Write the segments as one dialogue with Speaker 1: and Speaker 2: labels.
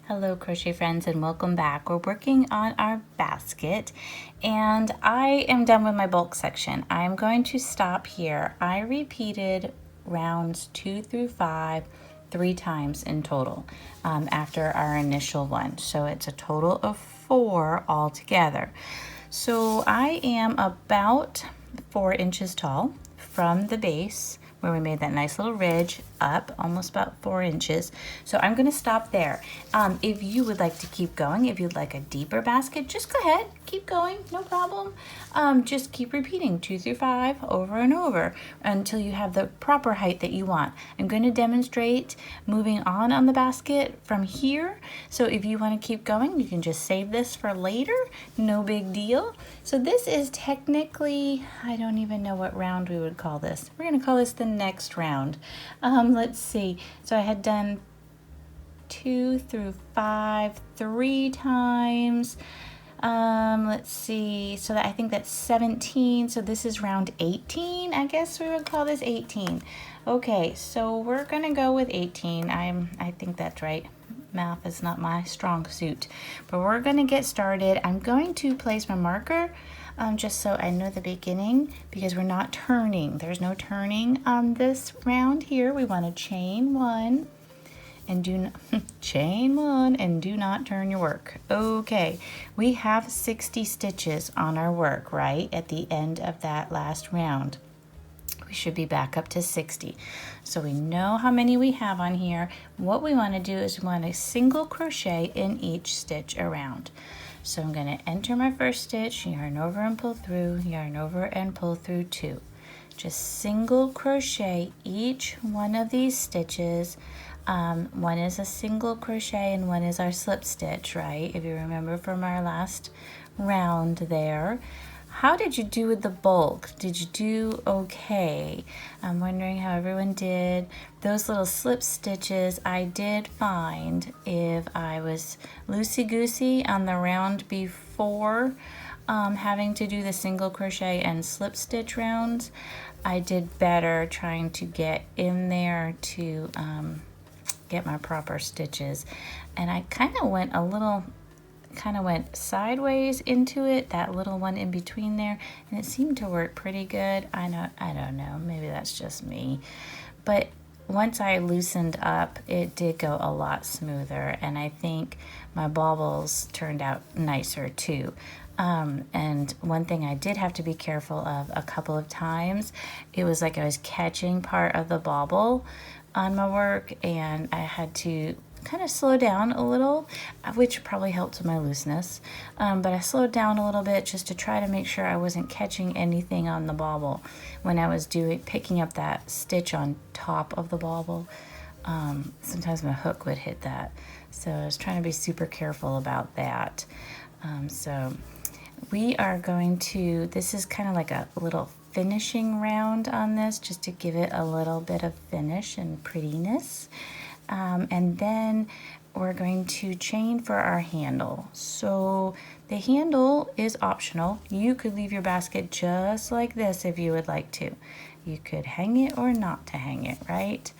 Speaker 1: Hello crochet friends and welcome back. We're working on our basket and I am done with my bulk section. I'm going to stop here. I repeated rounds 2 through 5 3 times in total after our initial one. So it's a total of 4 altogether. So I am about 4 inches tall from the base where we made that nice little ridge up almost about 4 inches. So I'm gonna stop there. If you would like to keep going, if you'd like a deeper basket, just go ahead, keep going, no problem. Just keep repeating 2 through 5 over and over until you have the proper height that you want. I'm gonna demonstrate moving on the basket from here. So if you wanna keep going, you can just save this for later, no big deal. So this is technically, I don't even know what round we would call this. We're gonna call this the next round. Let's see. So I had done 2 through 5 3 times. Let's see. So that I think that's 17. So this is round 18. I guess we would call this 18. Okay, so we're gonna go with 18. I think that's right. Math is not my strong suit, but we're gonna get started. I'm going to place my marker just so I know the beginning, because we're not turning. There's no turning on this round here. We want to chain 1 and do not chain 1 and do not turn your work. Okay, we have 60 stitches on our work, right? At the end of that last round. We should be back up to 60. So we know how many we have on here. What we want to do is we want to single crochet in each stitch around. So I'm going to enter my first stitch, yarn over and pull through, yarn over and pull through 2. Just single crochet each one of these stitches. One is a single crochet and one is our slip stitch, right? If you remember from our last round there. How did you do with the bulk? Did you do okay? I'm wondering how everyone did. Those little slip stitches, I did find if I was loosey-goosey on the round before having to do the single crochet and slip stitch rounds, I did better trying to get in there to get my proper stitches. And I kind of went sideways into it, that little one in between there, and it seemed to work pretty good. I don't know, maybe that's just me, but once I loosened up, it did go a lot smoother, and I think my baubles turned out nicer too. And one thing I did have to be careful of a couple of times, it was like I was catching part of the bauble on my work, and I had to kind of slow down a little, which probably helped with my looseness, but I slowed down a little bit just to try to make sure I wasn't catching anything on the bauble when I was picking up that stitch on top of the bauble. Sometimes my hook would hit that, so I was trying to be super careful about that. So we are going to, this is kind of like a little finishing round on this, just to give it a little bit of finish and prettiness. And then we're going to chain for our handle. So the handle is optional. You could leave your basket just like this if you would like to. You could hang it or not to hang it, right?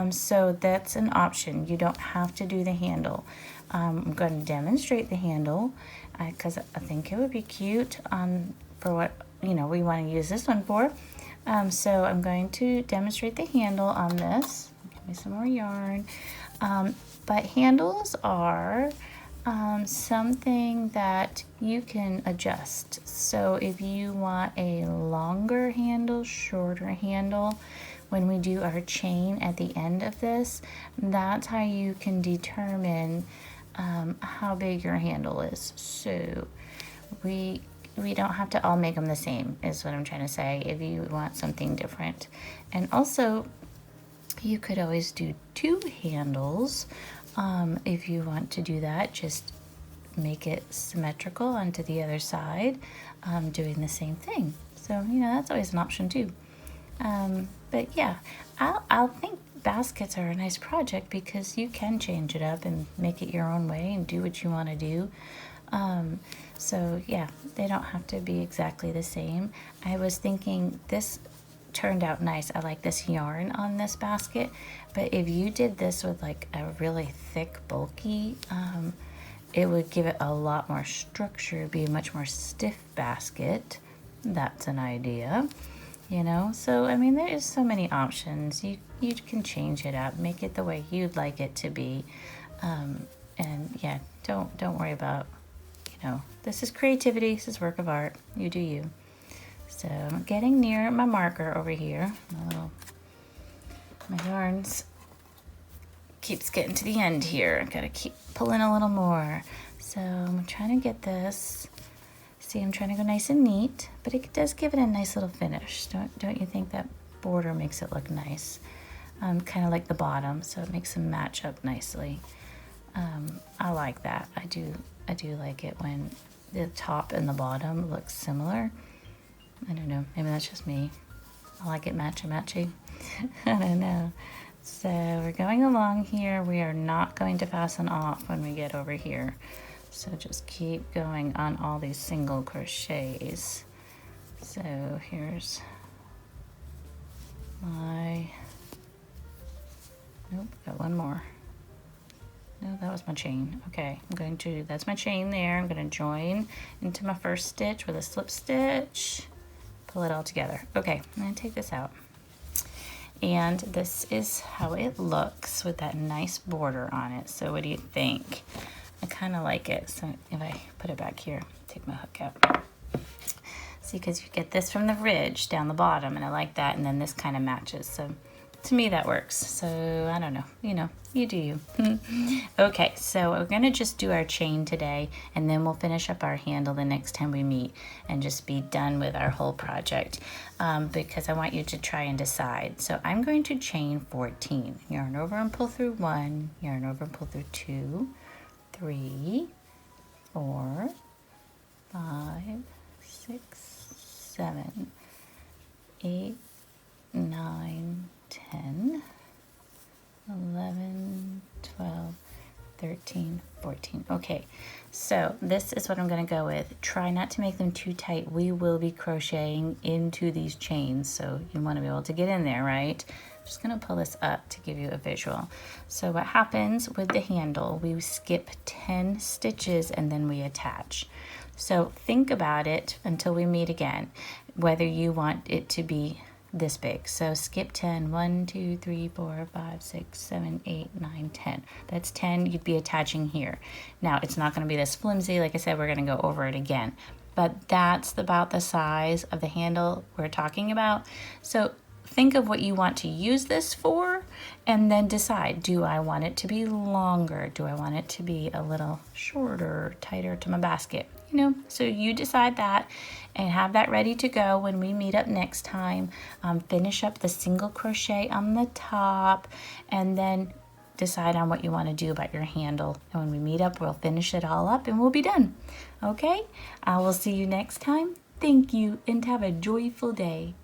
Speaker 1: So that's an option. You don't have to do the handle. I'm going to demonstrate the handle because I think it would be cute for what we want to use this one for. So I'm going to demonstrate the handle on this. Give me some more yarn. But handles are something that you can adjust. So if you want a longer handle, shorter handle, when we do our chain at the end of this, that's how you can determine how big your handle is. So we don't have to all make them the same, is what I'm trying to say, if you want something different. And also, you could always do 2 handles if you want to do that. Just make it symmetrical onto the other side, doing the same thing. So, that's always an option too. But yeah, I'll think baskets are a nice project because you can change it up and make it your own way and do what you want to do. So yeah, they don't have to be exactly the same. I was thinking this turned out nice. I like this yarn on this basket, but if you did this with like a really thick, bulky, it would give it a lot more structure. It'd be a much more stiff basket. That's an idea, you know? So, I mean, there is so many options. You can change it up, make it the way you'd like it to be. And yeah, don't worry about, you know, this is creativity, this is work of art. You do you. So I'm getting near my marker over here. My yarns keeps getting to the end here. Gotta keep pulling a little more. So I'm trying to get this. See, I'm trying to go nice and neat, but it does give it a nice little finish. Don't you think that border makes it look nice? Kind of like the bottom, so it makes them match up nicely. I like that. I do like it when the top and the bottom look similar. I don't know, maybe that's just me. I like it matchy. I don't know. So we're going along here. We are not going to fasten off when we get over here. So just keep going on all these single crochets. So here's my, nope, got one more. No, that was my chain. Okay, that's my chain there. I'm gonna join into my first stitch with a slip stitch, pull it all together. Okay, I'm gonna take this out. And this is how it looks with that nice border on it. So what do you think? I kind of like it. So if I put it back here, take my hook out. See, because you get this from the ridge down the bottom, and I like that, and then this kind of matches. So to me, that works. So I don't know, you know, you do you. Okay, so we're gonna just do our chain today, and then we'll finish up our handle the next time we meet and just be done with our whole project, because I want you to try and decide. So I'm going to chain 14. Yarn over and pull through 1, yarn over and pull through 2, 3, 4, 5, 6, 7, 8, 9, 10, 11, 12, 13, 14. Okay, so this is what I'm going to go with. Try not to make them too tight. We will be crocheting into these chains, so you want to be able to get in there, right? I'm just going to pull this up to give you a visual. So what happens with the handle, we skip 10 stitches and then we attach. So think about it until we meet again, whether you want it to be this big. So skip 10. 1, 2, 3, 4, 5, 6, 7, 8, 9, 10. That's 10 you'd be attaching here. Now it's not going to be this flimsy. Like I said, we're going to go over it again. But that's about the size of the handle we're talking about. So think of what you want to use this for and then decide, do I want it to be longer? Do I want it to be a little shorter, tighter to my basket? You know, so you decide that and have that ready to go when we meet up next time. Finish up the single crochet on the top and then decide on what you want to do about your handle. And when we meet up, we'll finish it all up and we'll be done. Okay, I will see you next time. Thank you and have a joyful day.